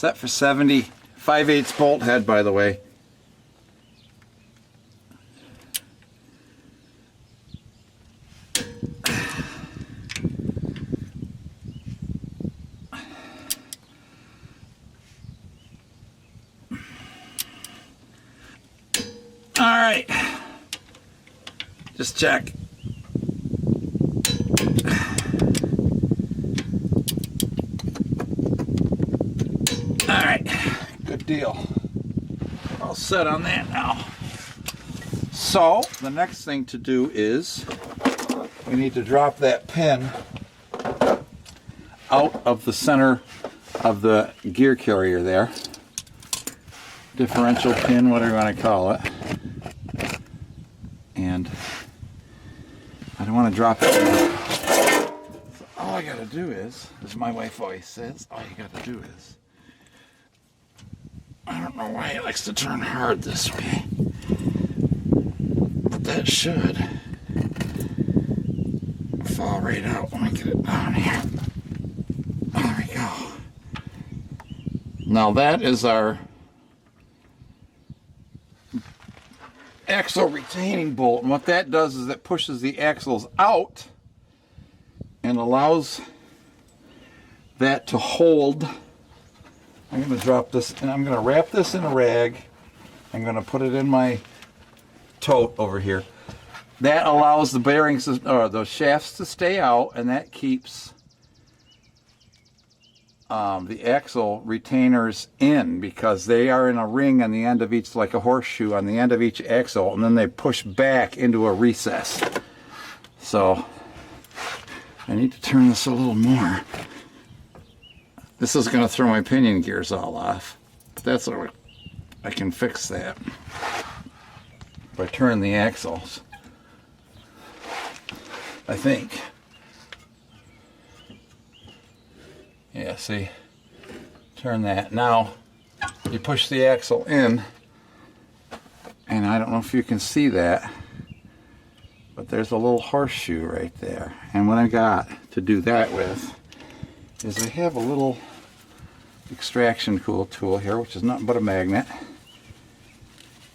Set for 70. 5/8 bolt head, by the way. All right, just check. All right, good deal. All set on that now. So the next thing to do is we need to drop that pin out of the center of the gear carrier there. Differential pin, whatever you want to call it. And I don't want to drop it. So all I got to do is, as my wife always says, all you got to do is, I don't know why it likes to turn hard this way, but that should fall right out when I get it down here. There we go. Now that is our axle retaining bolt, and what that does is it pushes the axles out and allows that to hold. I'm going to drop this and I'm going to wrap this in a rag. I'm going to put it in my tote over here. That allows the bearings or the shafts to stay out, and that keeps the axle retainers in, because they are in a ring on the end of each, like a horseshoe on the end of each axle, and then they push back into a recess. So I need to turn this a little more. This is going to throw my pinion gears all off, but that's all right. I can fix that by turning the axles, I think. Yeah, see, turn that. Now you push the axle in, and I don't know if you can see that, but there's a little horseshoe right there. And what I got to do that with is I have a little extraction tool here, which is nothing but a magnet. I'm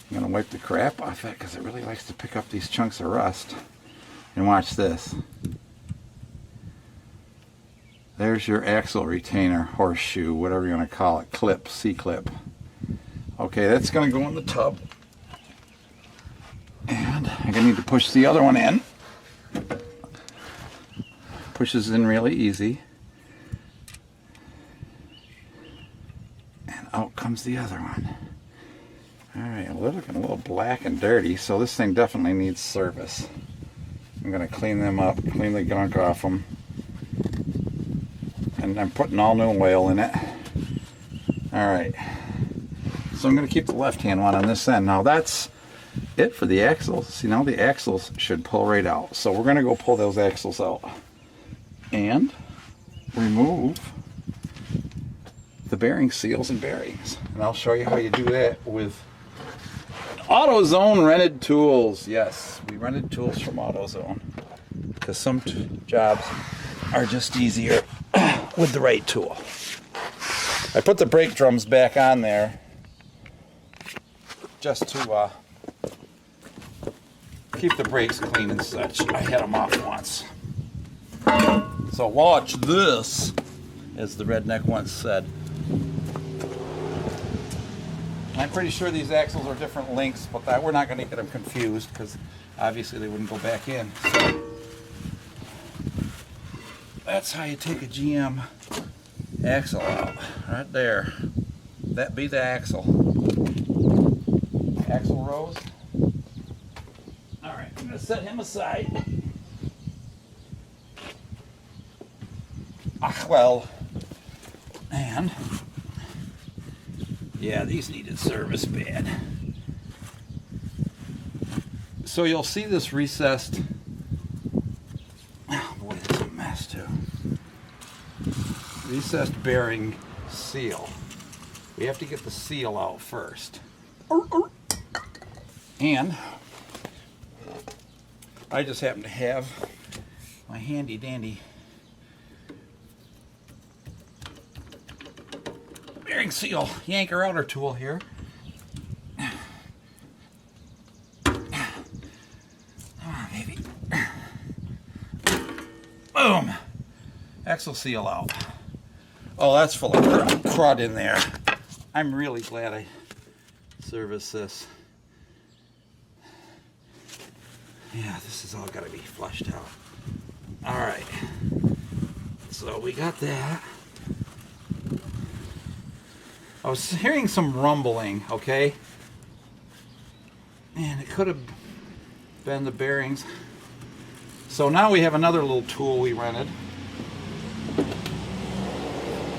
going to wipe the crap off it because it really likes to pick up these chunks of rust. And watch this. There's your axle retainer, horseshoe, whatever you want to call it, clip, C-clip. Okay, that's going to go in the tub. And I'm going to need to push the other one in. Pushes in really easy. And out comes the other one. Alright, well, they're looking a little black and dirty, so this thing definitely needs service. I'm going to clean them up, clean the gunk off them. And I'm putting all new oil in it. Alright, so I'm going to keep the left hand one on this end. Now that's it for the axles. See, now the axles should pull right out. So we're going to go pull those axles out and remove the bearing seals and bearings. And I'll show you how you do that with AutoZone rented tools. Yes, we rented tools from AutoZone because some jobs are just easier with the right tool. I put the brake drums back on there just to keep the brakes clean and such. I had them off once. So watch this, as the redneck once said. I'm pretty sure these axles are different lengths, but we're not going to get them confused because obviously they wouldn't go back in. So that's how you take a GM axle out, right there. That be the axle. Axle rows. All right, I'm going to set him aside. Well, and yeah, these needed service bad. So you'll see this recessed, oh boy, it's a mess too. Recessed bearing seal. We have to get the seal out first. And I just happen to have my handy dandy bearing seal yanker outer tool here. Come on, baby. Boom. Axle seal out. Oh, that's full of crud in there. I'm really glad I serviced this. Yeah, this has all got to be flushed out. All right. So we got that. I was hearing some rumbling, okay? And it could have been the bearings. So now we have another little tool we rented.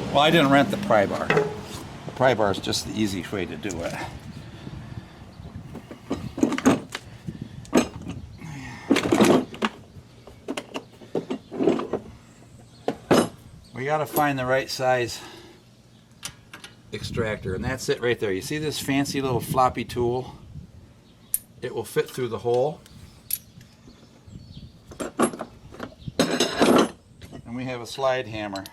Well, I didn't rent the pry bar. The pry bar is just the easy way to do it. We got to find the right size extractor, and that's it right there. You see this fancy little floppy tool? It will fit through the hole. And we have a slide hammer.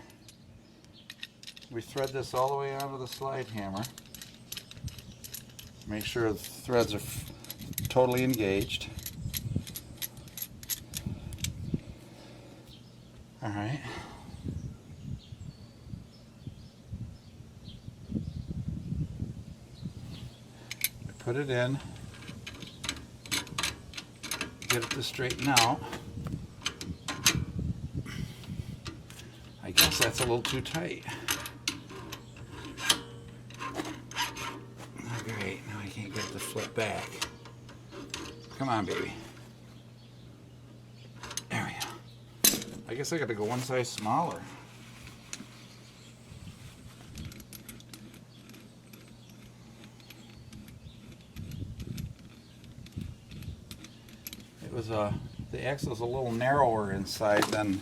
We thread this all the way onto the slide hammer. Make sure the threads are totally engaged. All right. We put it in. Get it to straighten out. I guess that's a little too tight. Great, now I can't get it to flip back. Come on, baby. There we go. I guess I got to go one size smaller. It was the axle's a little narrower inside than.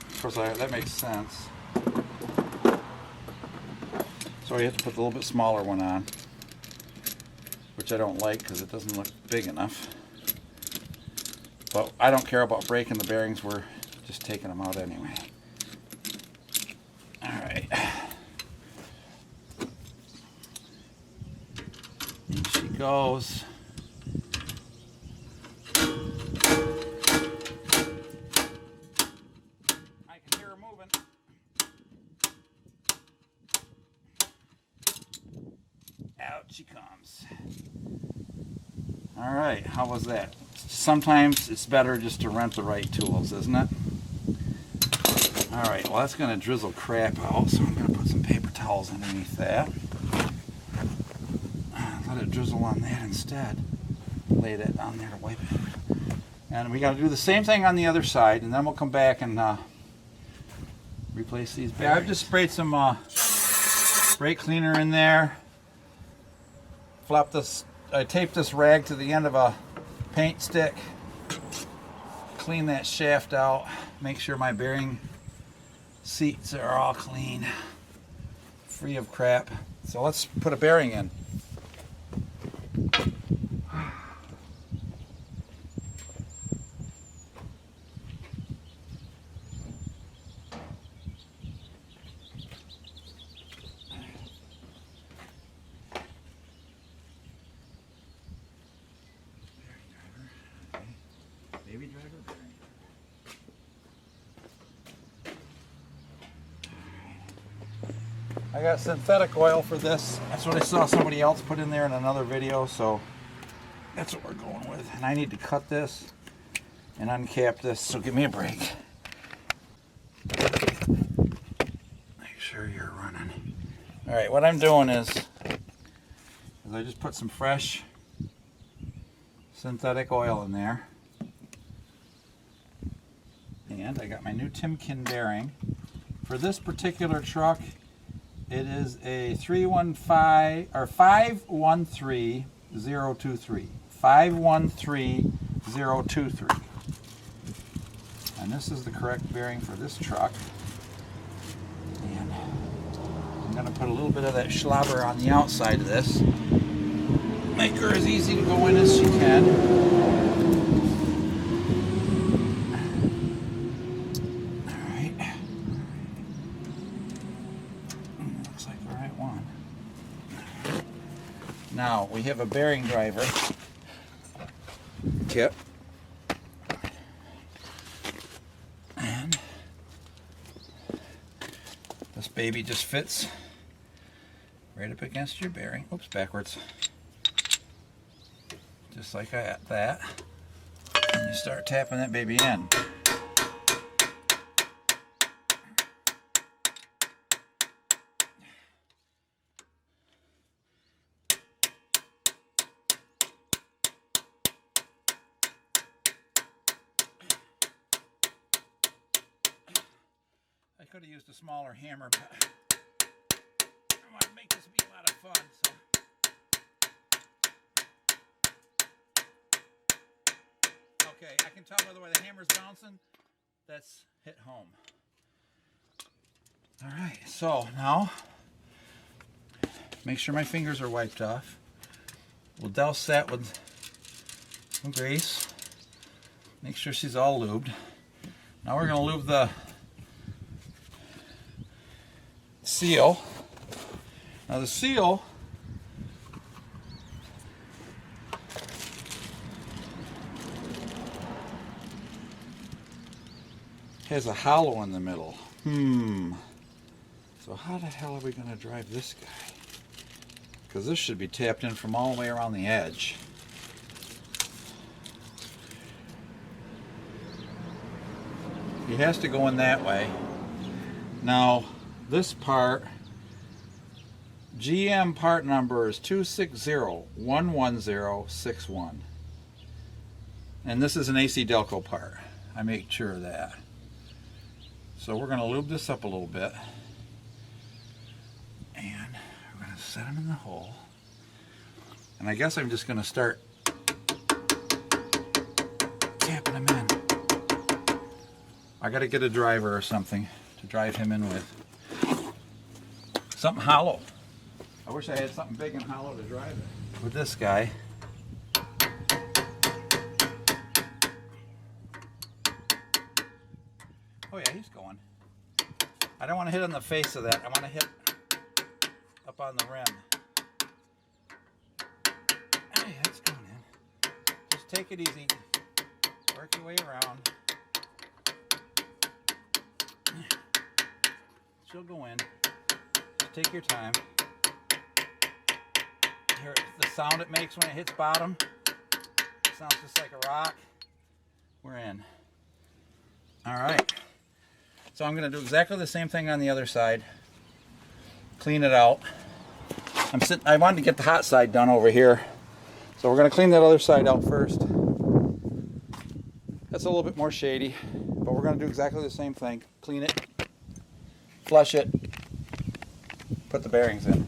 Of course, that makes sense. So you have to put a little bit smaller one on, which I don't like because it doesn't look big enough. But I don't care about breaking the bearings, we're just taking them out anyway. Alright. In she goes. I can hear her moving. Out she comes. All right, how was that? Sometimes it's better just to rent the right tools, isn't it? All right, well that's gonna drizzle crap out, so I'm gonna put some paper towels underneath that. Let it drizzle on that instead. Lay that down there to wipe it. And we gotta do the same thing on the other side, and then we'll come back and replace these bearings. Yeah, I've just sprayed some brake cleaner in there. I taped this rag to the end of a paint stick. Clean that shaft out. Make sure my bearing seats are all clean, free of crap. So let's put a bearing in. Baby driver bearing. I got synthetic oil for this. That's what I saw somebody else put in there in another video, so that's what we're going with. And I need to cut this and uncap this, so give me a break. Make sure you're running. All right, what I'm doing is I just put some fresh synthetic oil in there. And I got my new Timken bearing. For this particular truck, it is a 513023. 513023. And this is the correct bearing for this truck. And I'm going to put a little bit of that slobber on the outside of this. Make her as easy to go in as she can. one. Now we have a bearing driver kit. And this baby just fits right up against your bearing. Oops, backwards. Just like that. And you start tapping that baby in. I could have used a smaller hammer, but I want to make this be a lot of fun. So. Okay, I can tell by the way the hammer's bouncing, that's hit home. All right, so now make sure my fingers are wiped off. We'll douse that with some grease. Make sure she's all lubed. Now we're going to lube the seal. Now the seal has a hollow in the middle. So how the hell are we going to drive this guy? Because this should be tapped in from all the way around the edge. He has to go in that way. Now this part, GM part number is 260-11061. And this is an AC Delco part. I make sure of that. So we're going to lube this up a little bit. And we're going to set him in the hole. And I guess I'm just going to start tapping him in. I got to get a driver or something to drive him in with. Something hollow. I wish I had something big and hollow to drive it. With this guy, oh yeah, he's going. I don't want to hit on the face of that. I want to hit up on the rim. Hey, that's going in. Just take it easy. Work your way around. She'll go in. Just take your time. Hear the sound it makes when it hits bottom. It sounds just like a rock. We're in. All right. So I'm going to do exactly the same thing on the other side. Clean it out. I wanted to get the hot side done over here. So we're going to clean that other side out first. That's a little bit more shady, but we're going to do exactly the same thing. Clean it, flush it, put the bearings in.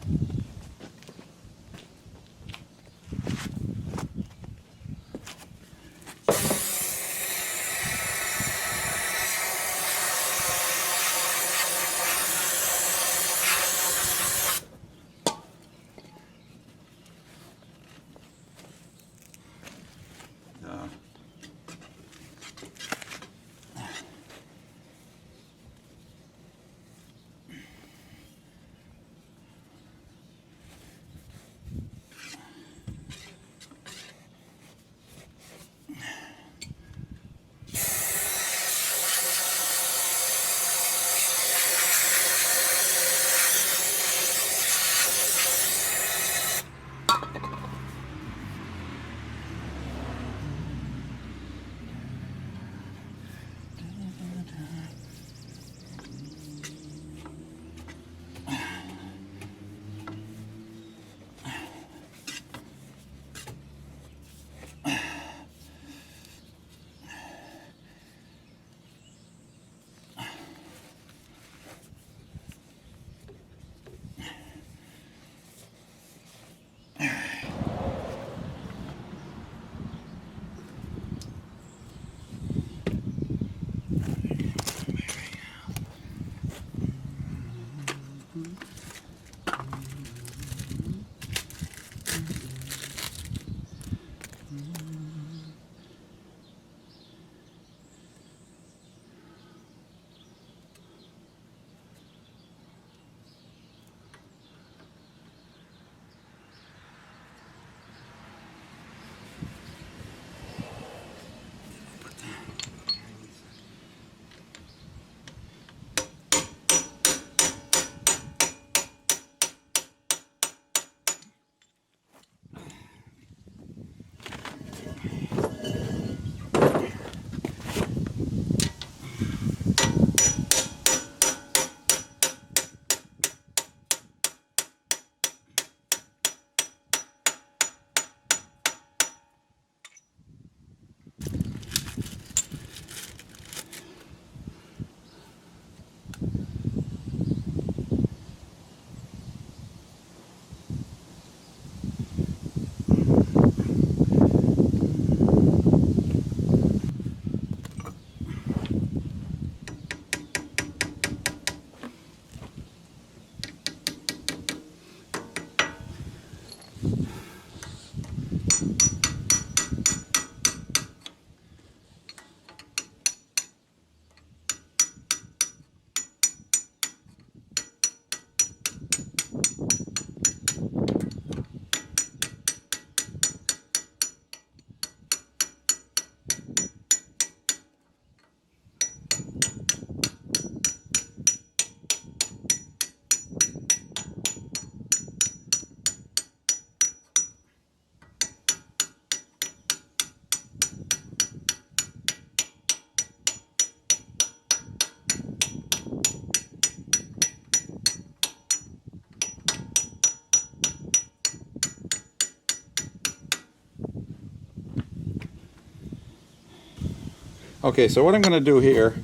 Okay, so what I'm going to do here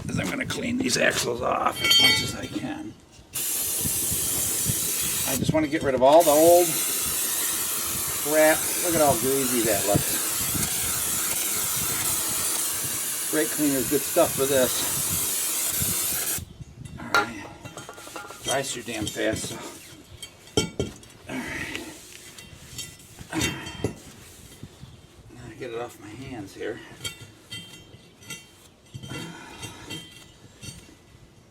is I'm going to clean these axles off as much as I can. I just want to get rid of all the old crap. Look at how greasy that looks. Brake cleaner is good stuff for this. Alright. Dries through damn fast. So. Alright. Now I get it off my hands here.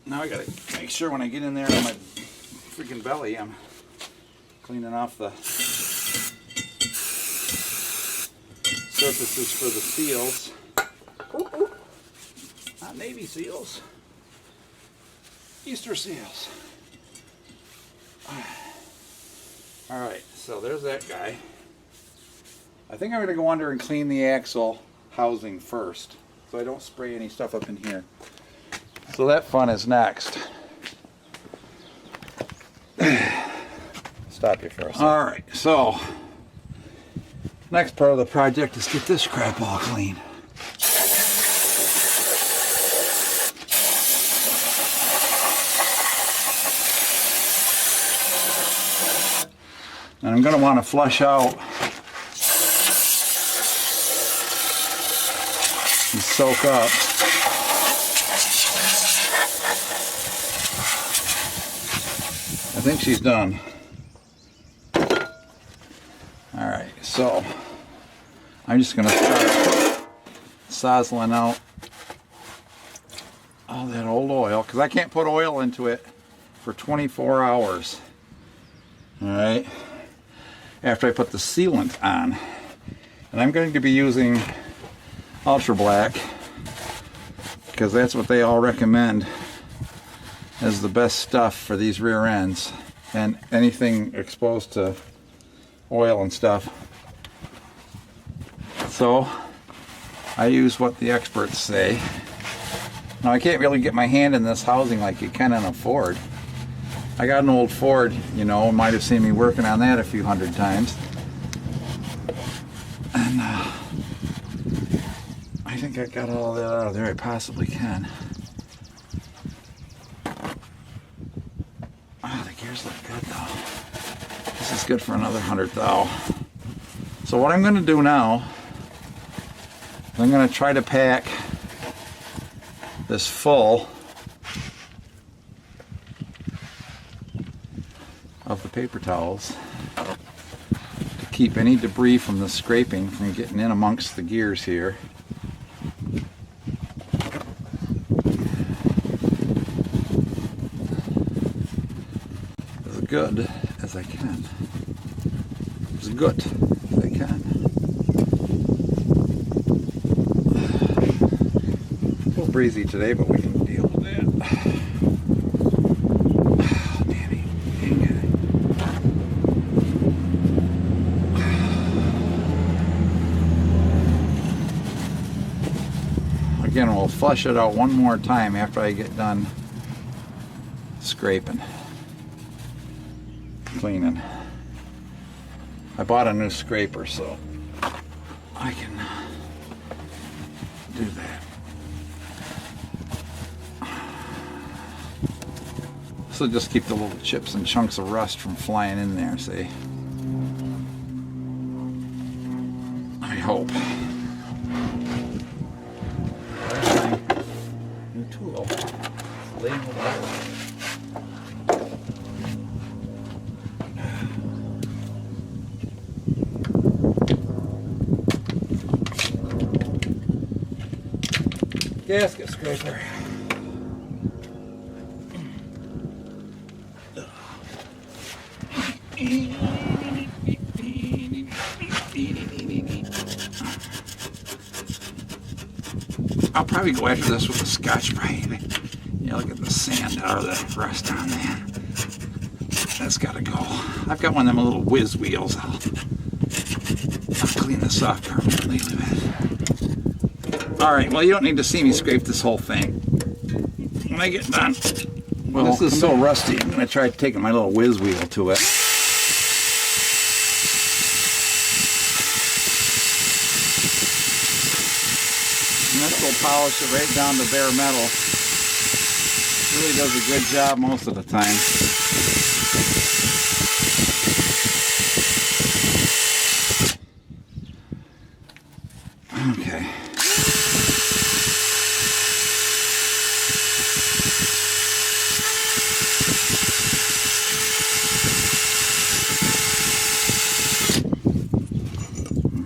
Now I gotta make sure when I get in there on my freaking belly, I'm cleaning off the surfaces for the seals. Not Navy seals, Easter seals. Alright, so there's that guy. I think I'm going to go under and clean the axle housing first, so I don't spray any stuff up in here. So that fun is next. Stop you for a second. Alright, so next part of the project is get this crap all clean. And I'm going to want to flush out and soak up I think she's done. Alright, so I'm just going to start sozzling out all that old oil, because I can't put oil into it for 24 hours. Alright, after I put the sealant on. And I'm going to be using Ultra Black, because that's what they all recommend as the best stuff for these rear ends and anything exposed to oil and stuff. So I use what the experts say. Now I can't really get my hand in this housing like you can on a Ford. I got an old Ford, you know, might have seen me working on that a few hundred times. And I think I got all that out of there I possibly can. Oh, the gears look good though. This is good for another 100 thou. So what I'm going to do now, I'm going to try to pack this full of the paper towels to keep any debris from the scraping from getting in amongst the gears here. As good as I can. As good as I can. A little breezy today, but we can deal with that. Again, we'll flush it out one more time after I get done scraping, cleaning. I bought a new scraper, so I can do that. This will just keep the little chips and chunks of rust from flying in there, see? I hope. New tool. Laying it out. Gasket scraper. I'll probably go after this with a Scotch-Brite. Yeah, look at the sand or the rust on that. That's gotta go. I've got one of them little whiz wheels. I'll clean this off permanently with it. Alright, well, you don't need to see me scrape this whole thing. When I get done, well, this is so rusty, I'm gonna try taking my little whiz wheel to it. polish it right down to bare metal. It really does a good job most of the time. Okay.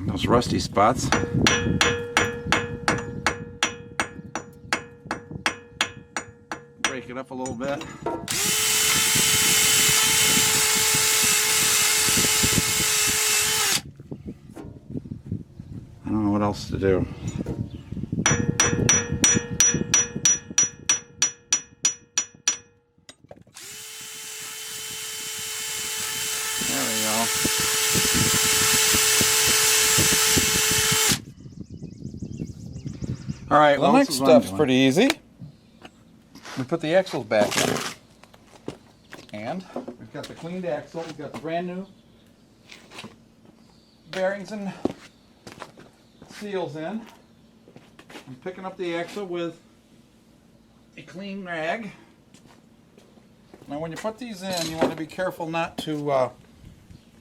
Those rusty spots. Break it up a little bit. I don't know what else to do. There we go. All right, well, the next step's pretty easy. We put the axles back in. And we've got the cleaned axle, we've got the brand new bearings and seals in. I'm picking up the axle with a clean rag. Now when you put these in, you want to be careful not to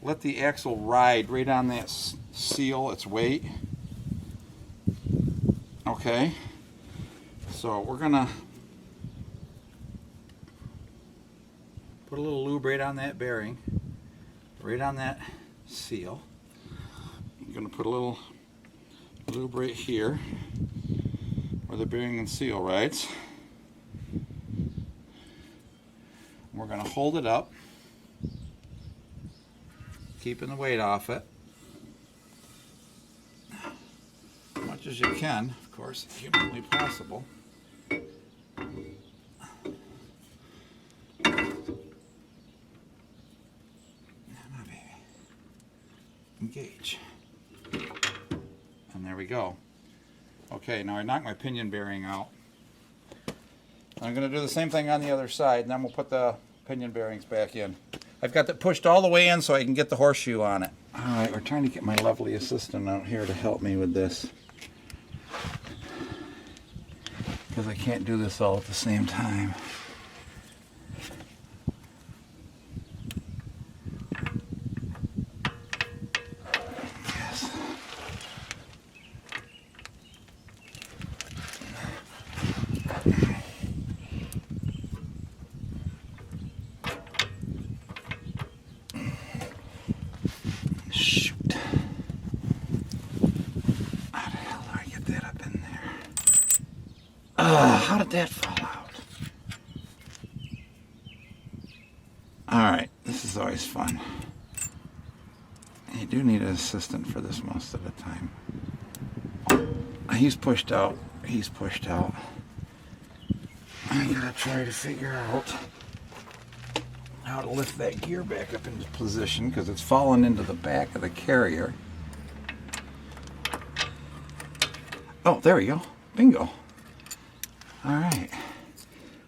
let the axle ride right on that seal, its weight. Okay, so we're gonna put a little lube right on that bearing, right on that seal. I'm gonna put a little lube right here where the bearing and seal rides. We're going to hold it up, keeping the weight off it as much as you can, of course, if humanly possible. Engage. And there we go. Okay, now I knocked my pinion bearing out. I'm going to do the same thing on the other side, and then we'll put the pinion bearings back in. I've got that pushed all the way in so I can get the horseshoe on it. Alright, we're trying to get my lovely assistant out here to help me with this, because I can't do this all at the same time. How did that fall out? Alright, this is always fun. You do need an assistant for this most of the time. He's pushed out. He's pushed out. I gotta try to figure out how to lift that gear back up into position because it's fallen into the back of the carrier. Oh, there we go. Bingo. Alright,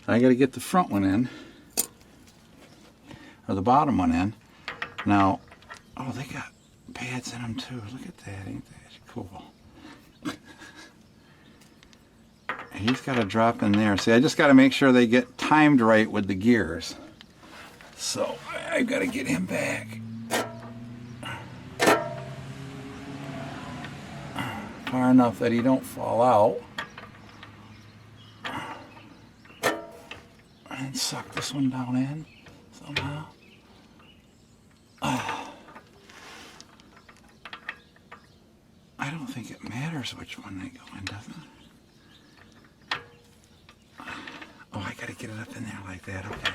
I got to get the front one in, or the bottom one in. Now, oh, they got pads in them too. Look at that, ain't that cool? He's got to drop in there. See, I just got to make sure they get timed right with the gears. So, I've got to get him back. Far enough that he don't fall out. And suck this one down in somehow. I don't think it matters which one they go in, does it? Oh, I gotta get it up in there like that, okay.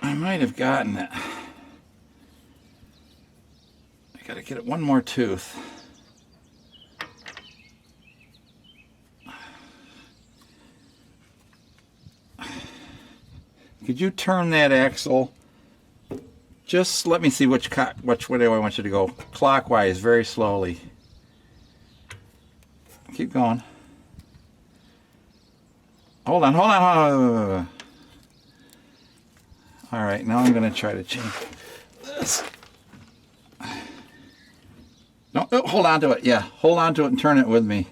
I might have gotten it. I gotta get it one more tooth. Could you turn that axle? Just let me see which way I want you to go. Clockwise, very slowly. keep going. Hold on, hold on, hold on. All right, now I'm going to try to change this. No, hold on to it. Yeah, hold on to it and turn it with me.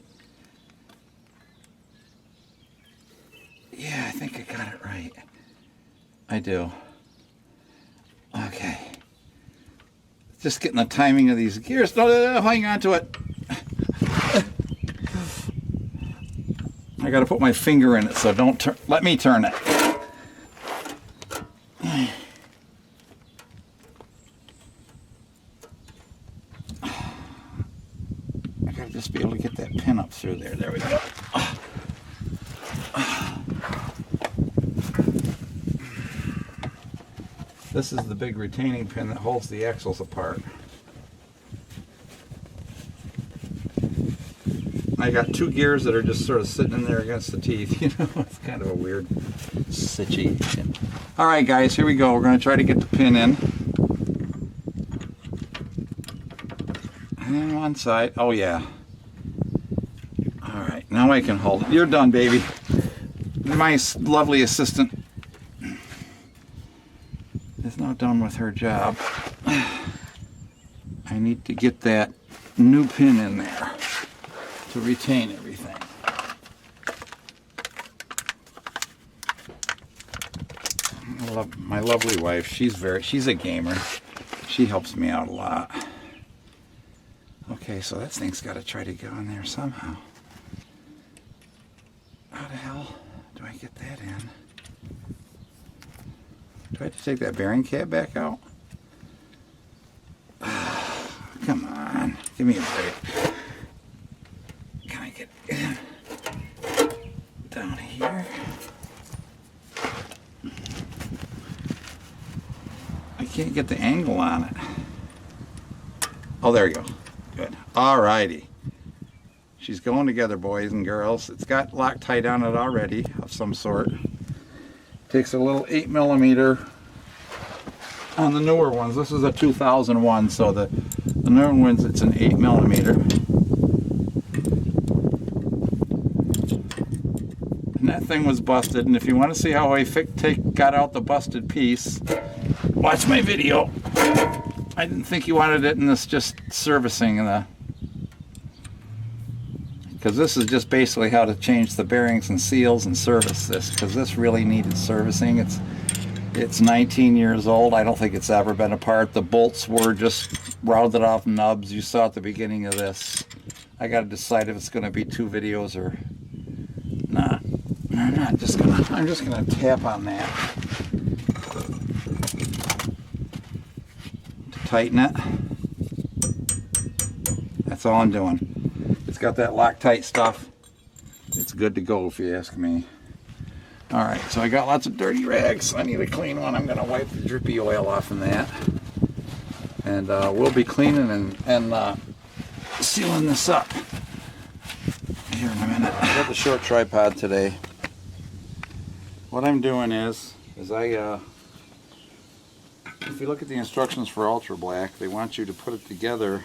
Yeah, I think I got it right. I do. Okay. Just getting the timing of these gears. No, hang on to it. I got to put my finger in it, so don't turn. Let me turn it. I got to just be able to get that pin up through there. There we go. This is the big retaining pin that holds the axles apart. I got two gears that are just sort of sitting in there against the teeth. You know, it's kind of a weird situation. All right, guys, here we go. We're going to try to get the pin in. And one side. Oh, yeah. All right, now I can hold it. You're done, baby. My lovely assistant is now done with her job. I need to get that new pin in there to retain everything. My lovely wife, she's a gamer. She helps me out a lot. Okay, so that thing's got to try to go in there somehow. How the hell do I get that in? Do I have to take that bearing cap back out? Come on, give me a break. Can I get in down here? I can't get the angle on it. Oh, there you go. Good. Alrighty. She's going together, boys and girls. It's got Loctite on it already of some sort. Takes a little 8mm on the newer ones. This is a 2001, so the newer ones, it's an 8mm. And that thing was busted, and if you want to see how I got out the busted piece, watch my video. I didn't think you wanted it in this just servicing because this is just basically how to change the bearings and seals and service this, because this really needed servicing. It's 19 years old. I don't think it's ever been apart. The bolts were just rounded off nubs. You saw at the beginning of this. I got to decide if it's going to be 2 videos or not. I'm just gonna tap on that to tighten it. That's all I'm doing. It's got that Loctite stuff. It's good to go if you ask me. Alright, so I got lots of dirty rags. I need a clean one. I'm going to wipe the drippy oil off in that. And we'll be cleaning and sealing this up here in a minute. I got the short tripod today. What I'm doing is if you look at the instructions for Ultra Black, they want you to put it together,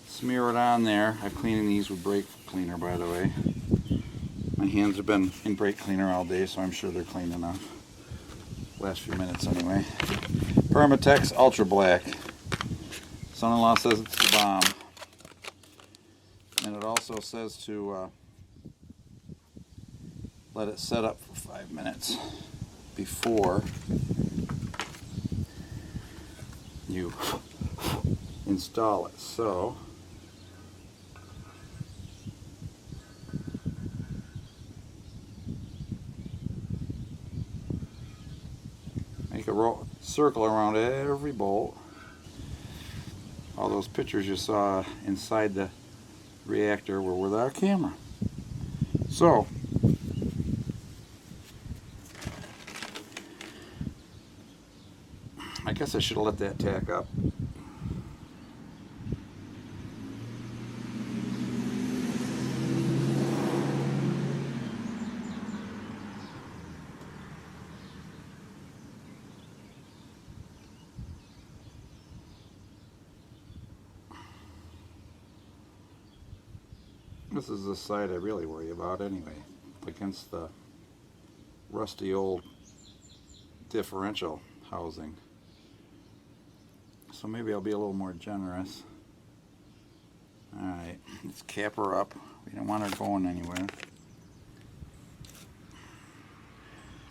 smear it on there. I'm cleaning these with brake cleaner, by the way. My hands have been in brake cleaner all day, so I'm sure they're clean enough. Last few minutes anyway. Permatex Ultra Black. Son-in-law says it's the bomb. And it also says to let it set up for 5 minutes before you install it. So make a circle around every bolt. All those pictures you saw inside the reactor were with our camera. So I guess I should have let that tack up. This is the side I really worry about anyway, against the rusty old differential housing. So maybe I'll be a little more generous. Alright, let's cap her up. We don't want her going anywhere.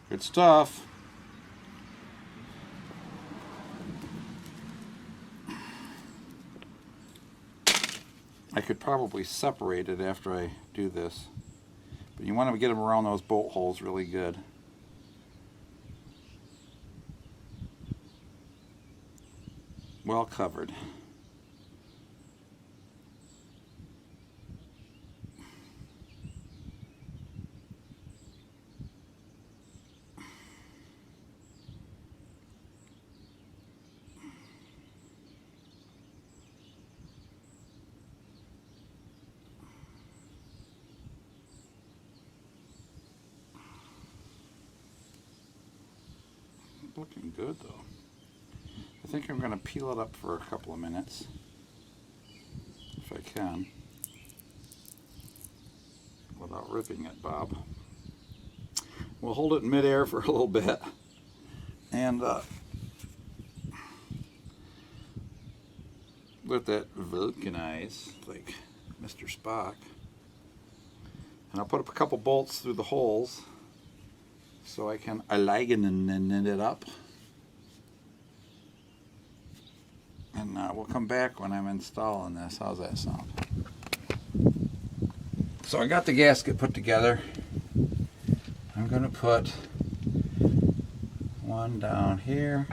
Good stuff. I could probably separate it after I do this, but you want to get them around those bolt holes really good. Well covered. Looking good though. I think I'm going to peel it up for a couple of minutes, if I can, without ripping it, Bob. We'll hold it in midair for a little bit, and let that vulcanize like Mr. Spock. And I'll put up a couple bolts through the holes so I can align it up. And we'll come back when I'm installing this. How's that sound? So I got the gasket put together. I'm going to put one down here.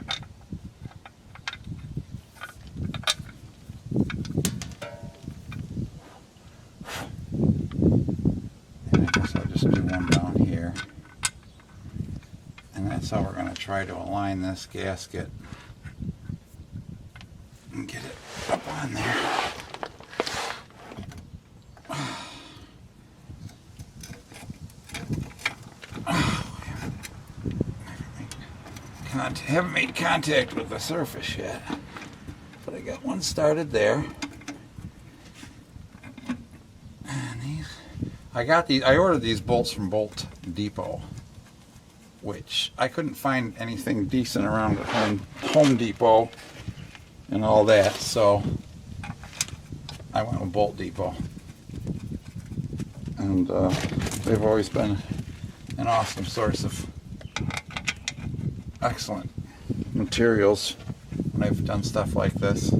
And I guess I'll just do one down here. And that's how we're going to try to align this gasket and get it up on there. Haven't made contact with the surface yet, but I got one started there. And these, I ordered these bolts from Bolt Depot, which I couldn't find anything decent around at Home Depot and all that, so I went with Bolt Depot. And they've always been an awesome source of excellent materials when I've done stuff like this. So, I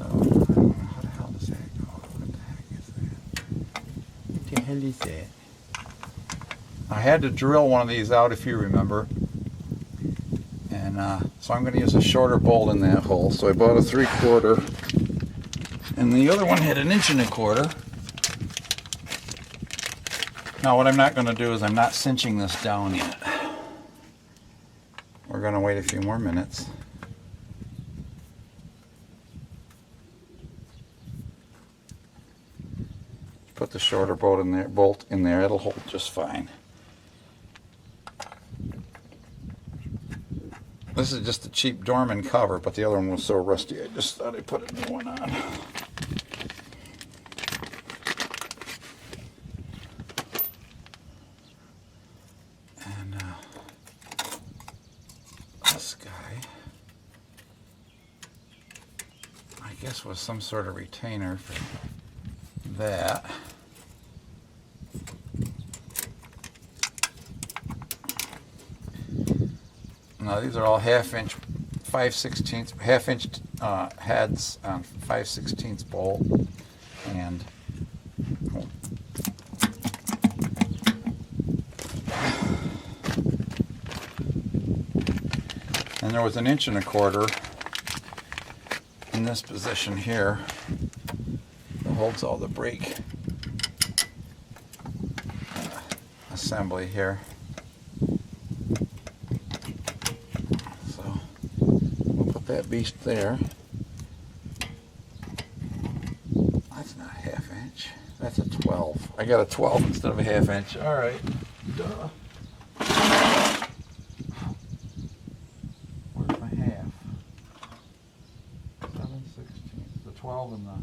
don't know, how the hell does that go? What the heck is that? What the hell is that? I had to drill one of these out, if you remember. And so I'm going to use a shorter bolt in that hole. So I bought a 3/4, and the other one had 1 1/4 inches. Now what I'm not going to do is I'm not cinching this down yet. We're going to wait a few more minutes. Put the shorter bolt in there, it'll hold just fine. This is just a cheap Dorman cover, but the other one was so rusty I just thought I'd put a new one on. And this guy, I guess, was some sort of retainer for that. Now these are all 1/2 inch, 5/16, 1/2 inch heads on 5/16 bolt, and there was 1 1/4 inches in this position here that holds all the brake assembly here. That beast there. That's not 1/2 inch. That's a 12. I got a 12 instead of a 1/2 inch. All right. Duh. Where's my half? 7/16. The 12 and the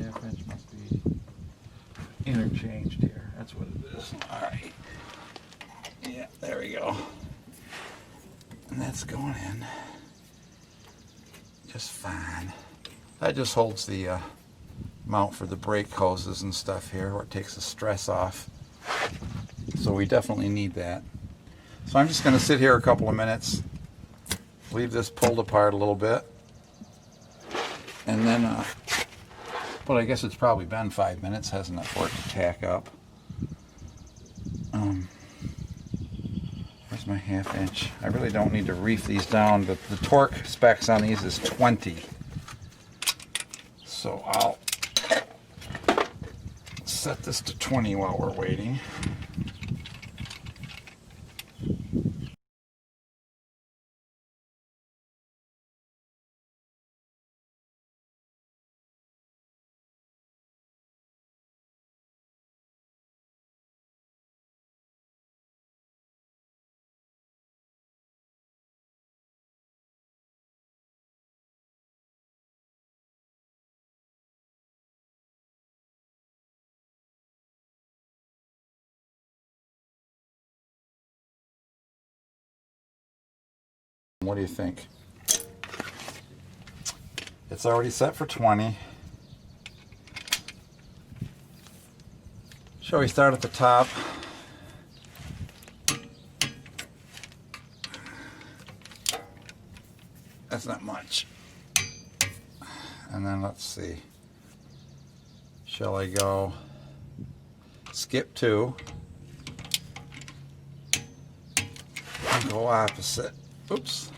1/2 inch must be There we go. And that's going in just fine. That just holds the mount for the brake hoses and stuff here, where it takes the stress off. So we definitely need that. So I'm just going to sit here a couple of minutes, leave this pulled apart a little bit, and then, but I guess it's probably been 5 minutes, hasn't it, for it to tack up. Where's my 1/2 inch? I really don't need to reef these down, but the torque specs on these is 20. So I'll set this to 20 while we're waiting. What do you think? It's already set for 20. Shall we start at the top? That's not much. And then let's see. Shall I go skip 2 and go opposite? Oops.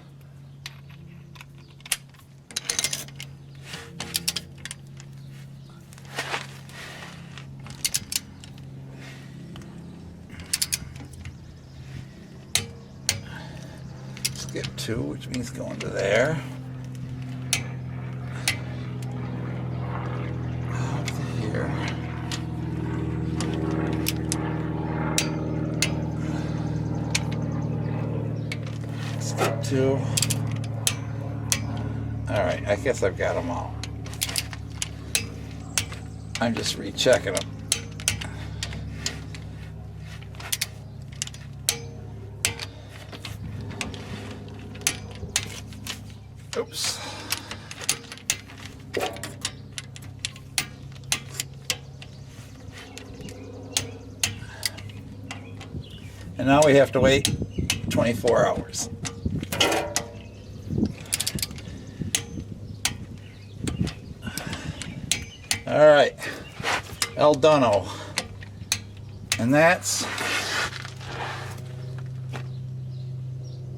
Skip 2, which means going to there. Up to here. Skip 2. Alright, I guess I've got them all. I'm just rechecking them. Oops. And now we have to wait 24 hours. All right, El Dono. And that's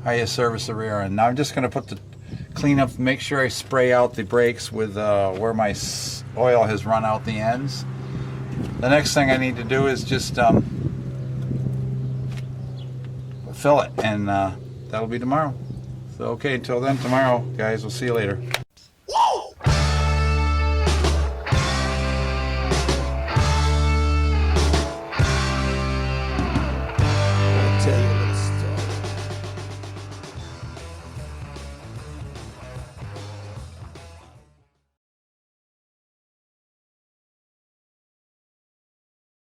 how you service the rear end. Now I'm just going to put the clean up, make sure I spray out the brakes with where my oil has run out the ends. The next thing I need to do is just fill it, and that'll be tomorrow. So okay, until then, tomorrow, guys, we'll see you later.